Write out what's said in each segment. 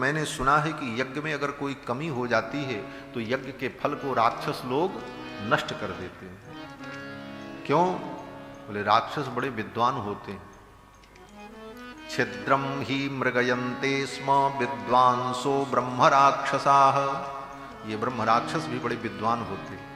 मैंने सुना है कि यज्ञ में अगर कोई कमी हो जाती है तो यज्ञ के फल को राक्षस लोग नष्ट कर देते हैं। क्यों? बोले राक्षस बड़े विद्वान होते हैं। छिद्रम ही मृगयन्ते स्म विद्वांसो ब्रह्म राक्षसाः। ये ब्रह्म राक्षस भी बड़े विद्वान होते हैं।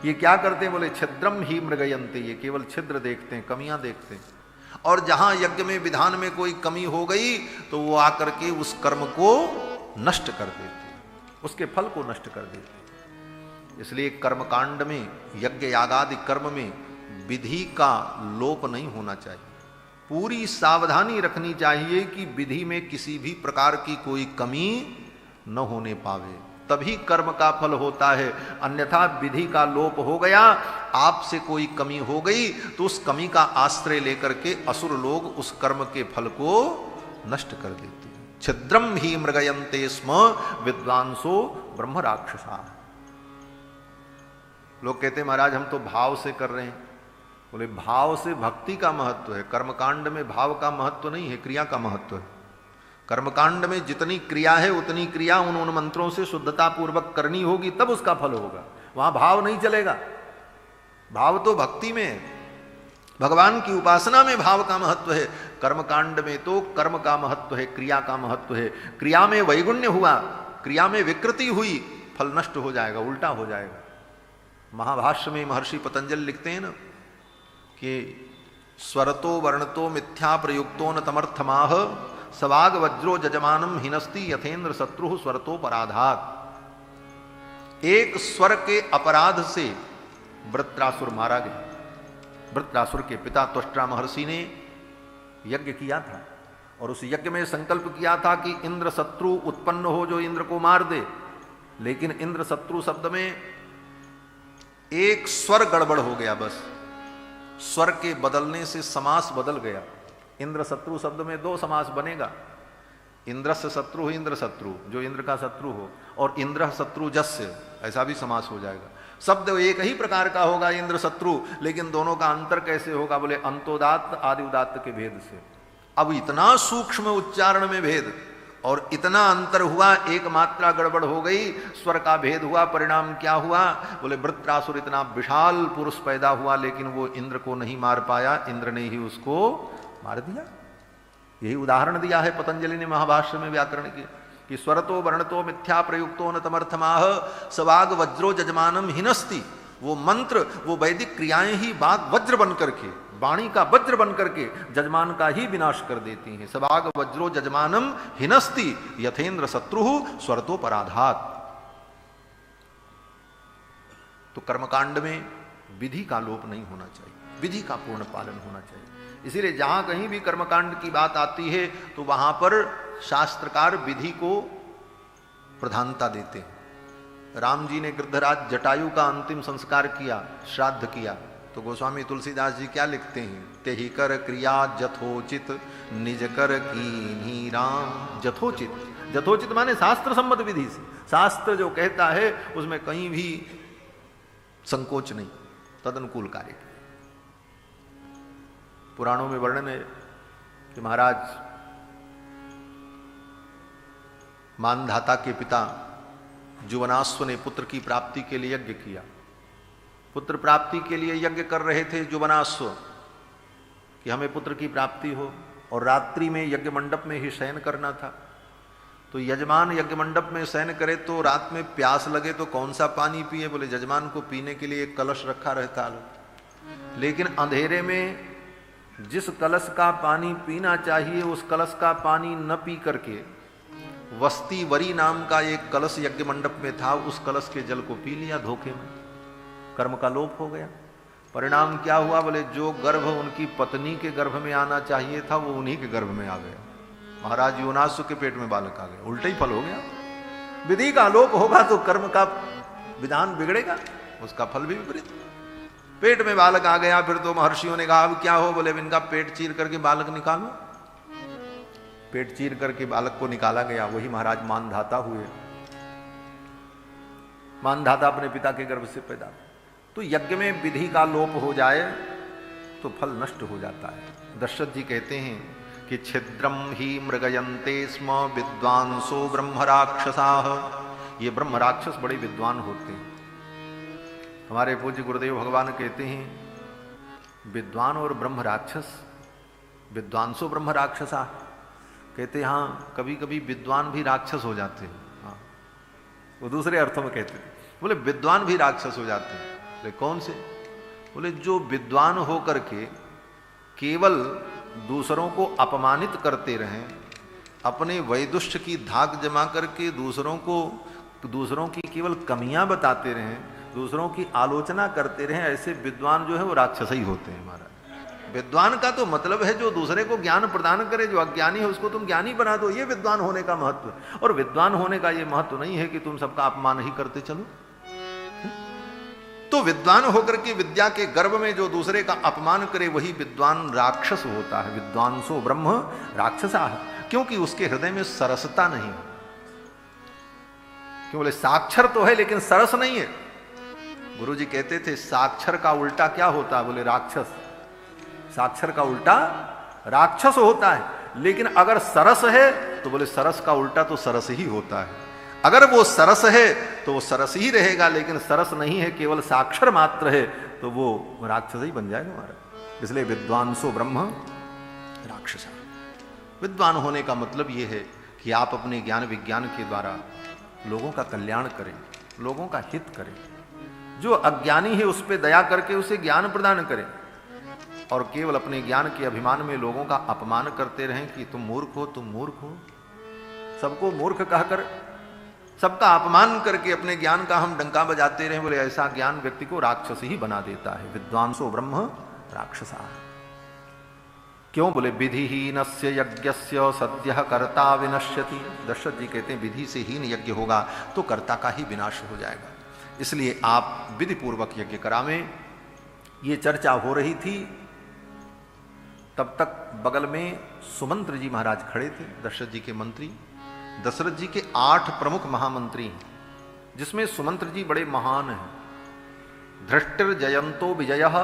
ये क्या करते हैं? बोले छिद्रम ही मृगयन्ते, ये केवल छिद्र देखते हैं, कमियां देखते हैं। और जहां यज्ञ में विधान में कोई कमी हो गई तो वो आकर के उस कर्म को नष्ट कर देते, उसके फल को नष्ट कर देते। इसलिए कर्मकांड में, यज्ञ यागादि कर्म में विधि का लोप नहीं होना चाहिए। पूरी सावधानी रखनी चाहिए कि विधि में किसी भी प्रकार की कोई कमी न होने पावे, तभी कर्म का फल होता है। अन्यथा विधि का लोप हो गया, आपसे कोई कमी हो गई तो उस कमी का आश्रय लेकर के असुर लोग उस कर्म के फल को नष्ट कर देते हैं। छिद्रम ही मृगयन्ते स्म विद्वांसो ब्रह्म राक्षसा। लोग कहते हैं महाराज हम तो भाव से कर रहे हैं। बोले भाव से भक्ति का महत्व है, कर्मकांड में भाव का महत्व नहीं है, क्रिया का महत्व है। कर्मकांड में जितनी क्रिया है उतनी क्रिया उन मंत्रों से शुद्धता पूर्वक करनी होगी, तब उसका फल होगा। वहां भाव नहीं चलेगा। भाव तो भक्ति में है, भगवान की उपासना में भाव का महत्व है। कर्मकांड में तो कर्म का महत्व है, क्रिया का महत्व है। क्रिया में वैगुण्य हुआ, क्रिया में विकृति हुई, फल नष्ट हो जाएगा, उल्टा हो जाएगा। महाभाष्य में महर्षि पतंजलि लिखते हैं ना कि स्वरतो वर्णतो मिथ्या प्रयुक्तो न तमर्थमाह सवाग वज्रो जजमानम हिनस्ति यथेन्द्र शत्रु स्वरतो पराधात। एक स्वर के अपराध से वृत्रासुर मारा गया। वृत्रासुर के पिता त्वष्ट्रा महर्षि ने यज्ञ किया था और उस यज्ञ में संकल्प किया था कि इंद्र शत्रु उत्पन्न हो जो इंद्र को मार दे। लेकिन इंद्र शत्रु शब्द में एक स्वर गड़बड़ हो गया, बस स्वर के बदलने से समास बदल गया। इंद्र शत्रु शब्द में दो समास बनेगा, इंद्रस्य शत्रु हो इंद्र शत्रु, जो इंद्र का शत्रु हो, और इंद्र शत्रु जस्य, ऐसा भी समास हो जाएगा। शब्द एक ही प्रकार का होगा इंद्र शत्रु, लेकिन दोनों का अंतर कैसे होगा? बोले अंतोदात्त आदि उदात्त के भेद से। अब इतना सूक्ष्म उच्चारण में भेद और इतना अंतर हुआ, एक मात्रा गड़बड़ हो गई, स्वर का भेद हुआ। परिणाम क्या हुआ? बोले वृत्रासुर इतना विशाल पुरुष पैदा हुआ, लेकिन वो इंद्र को नहीं मार पाया, इंद्र ने ही उसको मार दिया। यही उदाहरण दिया है पतंजलि ने महाभाष्य में व्याकरण की कि स्वरतो वर्णतो मिथ्या प्रयुक्तो न तमर्थमाह सवाग वज्रो जजमानम हिनस्ति। वो मंत्र, वो वैदिक क्रियाएं ही बाग वज्र बन करके, वाणी का वज्र बन करके जजमान का ही विनाश कर देती हैं। सवाग वज्रो जजमानम हिनस्ति यथेन्द्र शत्रु स्वरतो पराधात। तो कर्मकांड में विधि का लोप नहीं होना चाहिए, विधि का पूर्ण पालन होना चाहिए। इसीलिए जहां कहीं भी कर्मकांड की बात आती है तो वहां पर शास्त्रकार विधि को प्रधानता देते हैं। राम जी ने गृद्धराज जटायु का अंतिम संस्कार किया, श्राद्ध किया, तो गोस्वामी तुलसीदास जी क्या लिखते हैं? तेहि कर क्रिया जथोचित निज कर कीन्ही राम। जथोचित, जथोचित माने शास्त्र सम्मत विधि से। शास्त्र जो कहता है उसमें कहीं भी संकोच नहीं, तदनुकूल कार्य। पुराणों में वर्णन है कि महाराज मानधाता के पिता जुवनाश्व ने पुत्र की प्राप्ति के लिए यज्ञ किया। पुत्र प्राप्ति के लिए यज्ञ कर रहे थे जुवनाश्व कि हमें पुत्र की प्राप्ति हो, और रात्रि में यज्ञ मंडप में ही शयन करना था। तो यजमान यज्ञ मंडप में शयन करे तो रात में प्यास लगे तो कौन सा पानी पिए? बोले यजमान को पीने के लिए एक कलश रखा रहता है, लेकिन अंधेरे में जिस कलश का पानी पीना चाहिए उस कलश का पानी न पी करके वस्ती वरी नाम का एक कलश यज्ञ मंडप में था, उस कलश के जल को पी लिया धोखे में। कर्म का लोप हो गया। परिणाम क्या हुआ? बोले जो गर्भ उनकी पत्नी के गर्भ में आना चाहिए था वो उन्हीं के गर्भ में आ गया। महाराज योनासु के पेट में बालक आ गया, उल्टा ही फल हो गया। विधि का लोप होगा तो कर्म का विधान बिगड़ेगा, उसका फल भी विपरीत। पेट में बालक आ गया, फिर तो महर्षियों ने कहा अब क्या हो? बोले इनका पेट चीर करके बालक निकालो। पेट चीर करके बालक को निकाला गया। वही महाराज मानधाता हुए। मानधाता अपने पिता के गर्भ से पैदा। तो यज्ञ में विधि का लोप हो जाए तो फल नष्ट हो जाता है। दशरथ जी कहते हैं कि छिद्रम ही मृगयन्ते स्म विद्वांसो ब्रह्म राक्षसाः। ये ब्रह्म राक्षस बड़े विद्वान होते हैं। हमारे पूज्य गुरुदेव भगवान कहते हैं विद्वान और ब्रह्म राक्षस, विद्वांसो ब्रह्म राक्षसा। कहते हैं हाँ, कभी कभी विद्वान भी राक्षस हो जाते हैं। हाँ, वो दूसरे अर्थों में कहते हैं। बोले विद्वान भी राक्षस हो जाते हैं। बोले कौन से? बोले जो विद्वान होकर के केवल दूसरों को अपमानित करते रहें, अपने वैदुष्य की धाक जमा करके दूसरों की केवल कमियां बताते रहें, दूसरों की आलोचना करते रहें, ऐसे विद्वान जो है वो राक्षस ही होते हैं। हमारा विद्वान का तो मतलब है जो दूसरे को ज्ञान प्रदान करे, जो अज्ञानी है उसको तुम ज्ञानी बना दो, ये विद्वान होने का महत्व है। और विद्वान होने का ये महत्व नहीं है कि तुम सबका अपमान ही करते चलो। तो विद्वान होकर के विद्या के गर्भ में जो दूसरे का अपमान करे वही विद्वान राक्षस होता है। विद्वांसो ब्रह्म राक्षसा है, क्योंकि उसके हृदय में सरसता नहीं। क्यों? बोले साक्षर तो है लेकिन सरस नहीं है। गुरुजी कहते थे साक्षर का उल्टा क्या होता है? बोले राक्षस। साक्षर का उल्टा राक्षस होता है। लेकिन अगर सरस है तो बोले सरस का उल्टा तो सरस ही होता है। अगर वो सरस है तो वो सरस ही रहेगा, लेकिन सरस नहीं है, केवल साक्षर मात्र है, तो वो राक्षस ही बन जाएगा हमारा। इसलिए विद्वांसो ब्रह्म राक्षसा। विद्वान होने का मतलब ये है कि आप अपने ज्ञान विज्ञान के द्वारा लोगों का कल्याण करें, लोगों का हित करें। जो अज्ञानी है उस पर दया करके उसे ज्ञान प्रदान करें, और केवल अपने ज्ञान के अभिमान में लोगों का अपमान करते रहें कि तुम मूर्ख हो, तुम मूर्ख हो। सबको मूर्ख कहकर, सबका अपमान करके अपने ज्ञान का हम डंका बजाते रहें, बोले ऐसा ज्ञान व्यक्ति को राक्षस ही बना देता है। विद्वांसो ब्रह्म राक्षसा। क्यों? बोले विधिहीनस्य यज्ञस्य सद्यः कर्ता विनश्यति। दशरथ जी कहते हैं विधि से हीन यज्ञ होगा तो कर्ता का ही विनाश हो जाएगा। इसलिए आप विधि पूर्वक यज्ञ करावें। ये चर्चा हो रही थी, तब तक बगल में सुमंत्र जी महाराज खड़े थे, दशरथ जी के मंत्री। दशरथ जी के 8 प्रमुख महामंत्री हैं, जिसमें सुमंत्र जी बड़े महान हैं। धृष्टिर जयंतो विजयः,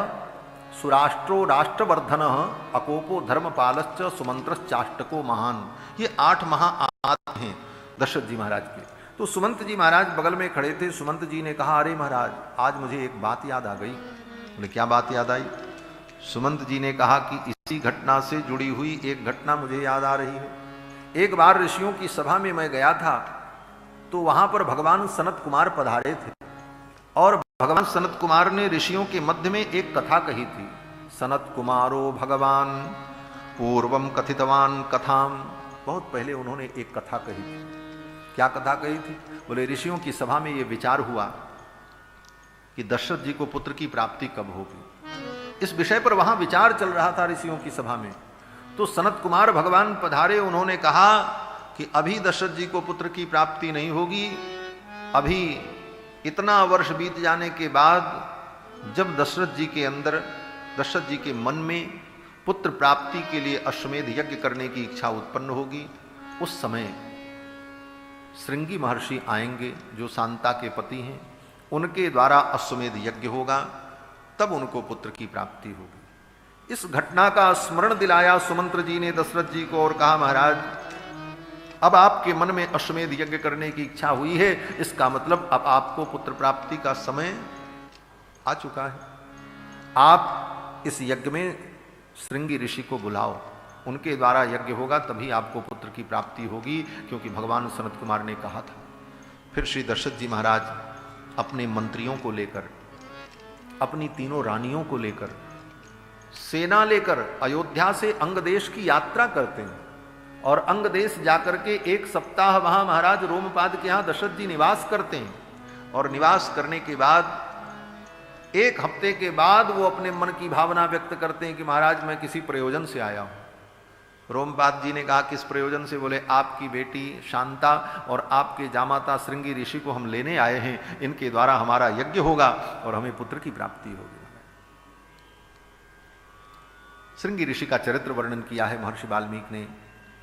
सुराष्ट्रो राष्ट्रवर्धनः, अकोपो धर्मपालश्च, सुमंत्रश्चाष्टको महान। ये 8 महाआदि हैं दशरथ जी महाराज के। तो सुमंत जी महाराज बगल में खड़े थे। सुमंत जी ने कहा अरे महाराज आज मुझे एक बात याद आ गई। बोले क्या बात याद आई? सुमंत जी ने कहा कि इसी घटना से जुड़ी हुई एक घटना मुझे याद आ रही है। एक बार ऋषियों की सभा में मैं गया था, तो वहां पर भगवान सनत कुमार पधारे थे, और भगवान सनत कुमार ने ऋषियों के मध्य में एक कथा कही थी। सनत कुमारो भगवान पूर्वम कथितवान कथाम। बहुत पहले उन्होंने एक कथा कही थी। क्या कथा कही थी? बोले ऋषियों की सभा में यह विचार हुआ कि दशरथ जी को पुत्र की प्राप्ति कब होगी। इस विषय पर वहां विचार चल रहा था ऋषियों की सभा में। तो सनत कुमार भगवान पधारे। उन्होंने कहा कि अभी दशरथ जी को पुत्र की प्राप्ति नहीं होगी। अभी इतना वर्ष बीत जाने के बाद जब दशरथ जी के अंदर, दशरथ जी के मन में पुत्र प्राप्ति के लिए अश्वमेध यज्ञ करने की इच्छा उत्पन्न होगी, उस समय श्रृंगी महर्षि आएंगे जो शांता के पति हैं, उनके द्वारा अश्वमेध यज्ञ होगा, तब उनको पुत्र की प्राप्ति होगी। इस घटना का स्मरण दिलाया सुमंत्र जी ने दशरथ जी को और कहा महाराज अब आपके मन में अश्वमेध यज्ञ करने की इच्छा हुई है, इसका मतलब अब आपको पुत्र प्राप्ति का समय आ चुका है। आप इस यज्ञ में श्रृंगी ऋषि को बुलाओ, उनके द्वारा यज्ञ होगा, तभी आपको पुत्र की प्राप्ति होगी, क्योंकि भगवान सनत कुमार ने कहा था। फिर श्री दशरथ जी महाराज अपने मंत्रियों को लेकर, अपनी तीनों रानियों को लेकर, सेना लेकर अयोध्या से अंग देश की यात्रा करते हैं, और अंग देश जाकर के 1 सप्ताह वहां महाराज रोमपाद के यहां दशरथ जी निवास करते हैं। और निवास करने के बाद 1 हफ्ते के बाद वो अपने मन की भावना व्यक्त करते हैं कि महाराज मैं किसी प्रयोजन से आया हूं। रोमपाद जी ने कहा किस प्रयोजन से? बोले आपकी बेटी शांता और आपके जामाता श्रृंगी ऋषि को हम लेने आए हैं, इनके द्वारा हमारा यज्ञ होगा और हमें पुत्र की प्राप्ति होगी। श्रृंगी ऋषि का चरित्र वर्णन किया है महर्षि वाल्मीकि ने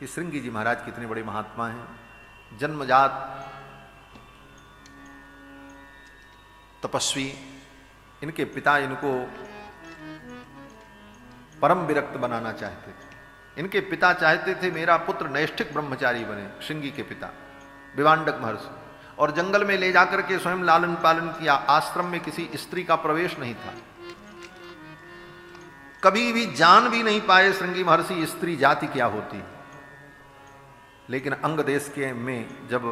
कि श्रृंगी जी महाराज कितने बड़े महात्मा हैं। जन्मजात तपस्वी, इनके पिता इनको परम विरक्त बनाना चाहते थे, इनके पिता चाहते थे मेरा पुत्र नैष्ठिक ब्रह्मचारी बने, श्रृंगी के पिता विभांडक महर्षि, और जंगल में ले जाकर के स्वयं लालन पालन किया। आश्रम में किसी स्त्री का प्रवेश नहीं था, कभी भी जान भी नहीं पाए श्रृंगी महर्षि स्त्री जाति क्या होती है। लेकिन अंग देश के में जब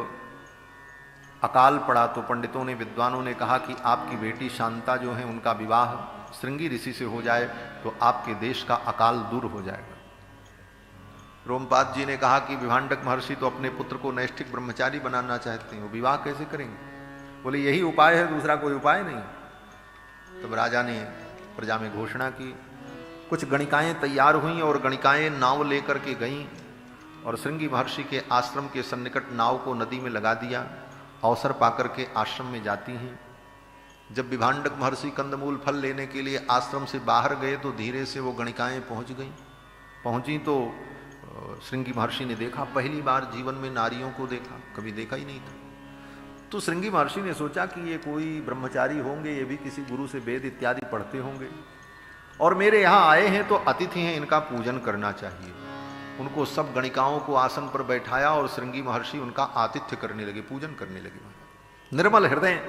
अकाल पड़ा तो पंडितों ने, विद्वानों ने कहा कि आपकी बेटी शांता जो है उनका विवाह श्रृंगी ऋषि से हो जाए तो आपके देश का अकाल दूर हो जाएगा। रोमपाद जी ने कहा कि विभांडक महर्षि तो अपने पुत्र को नैष्ठिक ब्रह्मचारी बनाना चाहते हैं, वो विवाह कैसे करेंगे? बोले यही उपाय है, दूसरा कोई उपाय नहीं। तब राजा ने प्रजा में घोषणा की, कुछ गणिकाएं तैयार हुई और गणिकाएं नाव लेकर के गईं और श्रृंगी महर्षि के आश्रम के सन्निकट नाव को नदी में लगा दिया। अवसर पाकर के आश्रम में जाती हैं। जब विभांडक महर्षि कंदमूल फल लेने के लिए आश्रम से बाहर गए तो धीरे से वो गणिकाएं पहुंच गईं। पहुंची तो श्रृंगी महर्षि ने देखा, पहली बार जीवन में नारियों को देखा, कभी देखा ही नहीं था। तो श्रृंगी महर्षि ने सोचा कि ये कोई ब्रह्मचारी होंगे, ये भी किसी गुरु से वेद इत्यादि पढ़ते होंगे और मेरे यहाँ आए हैं तो अतिथि हैं, इनका पूजन करना चाहिए। उनको सब गणिकाओं को आसन पर बैठाया और श्रृंगी महर्षि उनका आतिथ्य करने लगे, पूजन करने लगे। निर्मल हृदय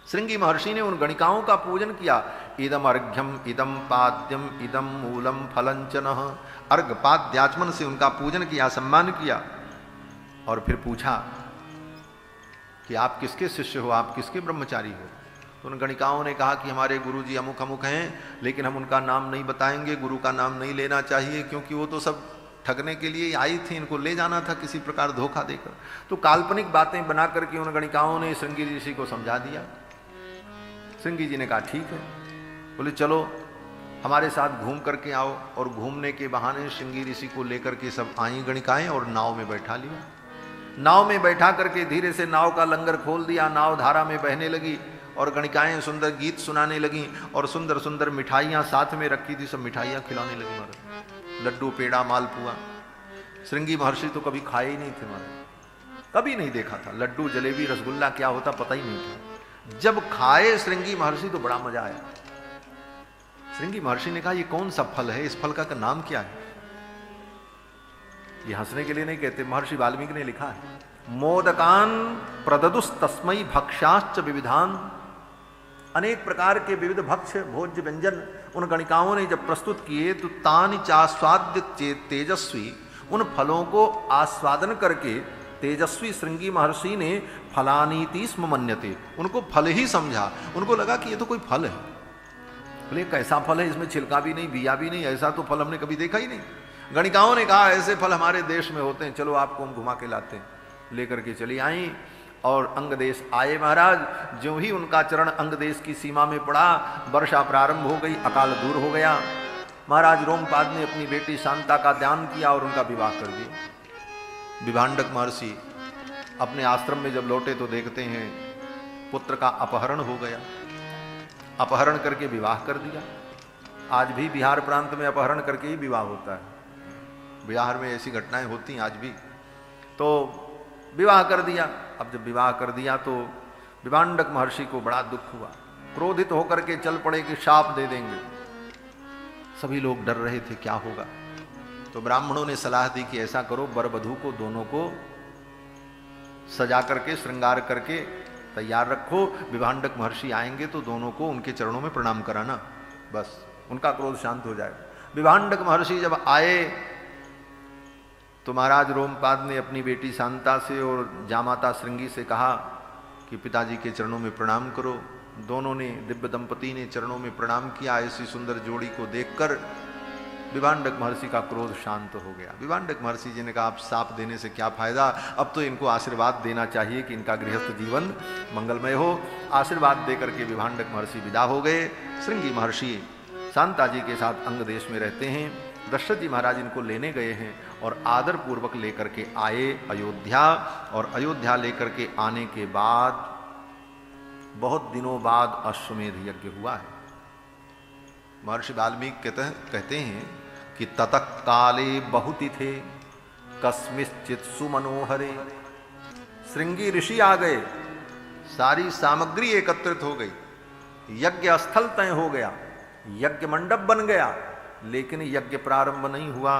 श्रृंगी महर्षि ने उन गणिकाओं का पूजन किया। इदम अर्घ्यम इदम पाद्यम इदम मूलम फलंचन, अर्घ पाद्याचमन से उनका पूजन किया, सम्मान किया और फिर पूछा कि आप किसके शिष्य हो, आप किसके ब्रह्मचारी हो? तो उन गणिकाओं ने कहा कि हमारे गुरु जी अमुक अमुक हैं, लेकिन हम उनका नाम नहीं बताएंगे, गुरु का नाम नहीं लेना चाहिए क्योंकि वो तो सब ठगने के लिए आई थी, इनको ले जाना था किसी प्रकार धोखा देकर। तो काल्पनिक बातें बना करके उन गणिकाओं ने श्रृंगी ऋषि को समझा दिया। श्रृंगी जी ने कहा ठीक है। बोले चलो हमारे साथ घूम करके आओ, और घूमने के बहाने श्रृंगी ऋषि को लेकर के सब आई गणिकाएं और नाव में बैठा लिया। नाव में बैठा करके धीरे से नाव का लंगर खोल दिया, नाव धारा में बहने लगी और गणिकाएं सुंदर गीत सुनाने लगी और सुंदर सुंदर मिठाइयां साथ में रखी थी, सब मिठाइयां खिलाने लगी महाराज, लड्डू पेड़ा मालपुआ। श्रृंगी महर्षि तो कभी खाए ही नहीं थे महाराज, कभी नहीं देखा था लड्डू जलेबी रसगुल्ला क्या होता पता ही नहीं था। जब खाए श्रृंगी महर्षि तो बड़ा मजा आया। श्रृंगी महर्षि ने कहा ये कौन सा फल है, इस फल का नाम क्या है? ये हंसने के लिए नहीं कहते, महर्षि वाल्मीकि ने लिखा है मोदकान प्रददुस तस्मई भक्ष्याश्च विविधान। अनेक प्रकार के विविध भक्ष्य भोज्य व्यंजन उन गणिकाओं ने जब प्रस्तुत किए तो तानि चास्वाद्य तेजस्वी, उन फलों को आस्वादन करके तेजस्वी श्रृंगी महर्षि ने फलानीति स्म मन्यते, उनको फल ही समझा। उनको लगा कि ये तो कोई फल है। बोले कैसा फल है, इसमें छिलका भी नहीं बिया भी नहीं, ऐसा तो फल हमने कभी देखा ही नहीं। गणिकाओं ने कहा ऐसे फल हमारे देश में होते हैं, चलो आपको हम घुमा के लाते हैं। लेकर के चली आई और अंग देश आए महाराज। ज्यों ही उनका चरण अंग देश की सीमा में पड़ा, वर्षा प्रारंभ हो गई, अकाल दूर हो गया। महाराज रोमपाद ने अपनी बेटी शांता का ध्यान किया और उनका विवाह कर दिया। विभांडक महर्षि अपने आश्रम में जब लौटे तो देखते हैं पुत्र का अपहरण हो गया, अपहरण करके विवाह कर दिया। आज भी बिहार प्रांत में अपहरण करके ही विवाह होता है, बिहार में ऐसी घटनाएं होती हैं आज भी। तो विवाह कर दिया। अब जब विवाह कर दिया तो विभांडक महर्षि को बड़ा दुख हुआ, क्रोधित होकर के चल पड़े कि शाप दे देंगे। सभी लोग डर रहे थे क्या होगा। तो ब्राह्मणों ने सलाह दी कि ऐसा करो, वर वधू को दोनों को सजा करके श्रृंगार करके तैयार रखो, विभांडक महर्षि आएंगे तो दोनों को उनके चरणों में प्रणाम कराना, बस उनका क्रोध शांत हो जाएगा। विभांडक महर्षि जब आए तो महाराज रोमपाद ने अपनी बेटी शांता से और जामाता श्रृंगी से कहा कि पिताजी के चरणों में प्रणाम करो। दोनों ने, दिव्य दंपति ने चरणों में प्रणाम किया। ऐसी सुंदर जोड़ी को देखकर विभांडक महर्षि का क्रोध शांत हो गया। विभांडक महर्षि जी ने कहा आप शाप देने से क्या फायदा, अब तो इनको आशीर्वाद देना चाहिए कि इनका गृहस्थ जीवन मंगलमय हो। आशीर्वाद देकर के विभांडक महर्षि विदा हो गए। श्रृंगी महर्षि शांता जी के साथ अंग देश में रहते हैं। दशरथ जी महाराज इनको लेने गए हैं और आदर पूर्वक लेकर के आए अयोध्या। और अयोध्या लेकर के आने के बाद बहुत दिनों बाद अश्वमेध यज्ञ हुआ है। महर्षि वाल्मीकि कहते हैं कि ततः काले बहुति थे कस्मिश्चित सुमनोहरे। श्रृंगी ऋषि आ गए, सारी सामग्री एकत्रित हो गई, यज्ञ स्थल तय हो गया, यज्ञ मंडप बन गया, लेकिन यज्ञ प्रारंभ नहीं हुआ।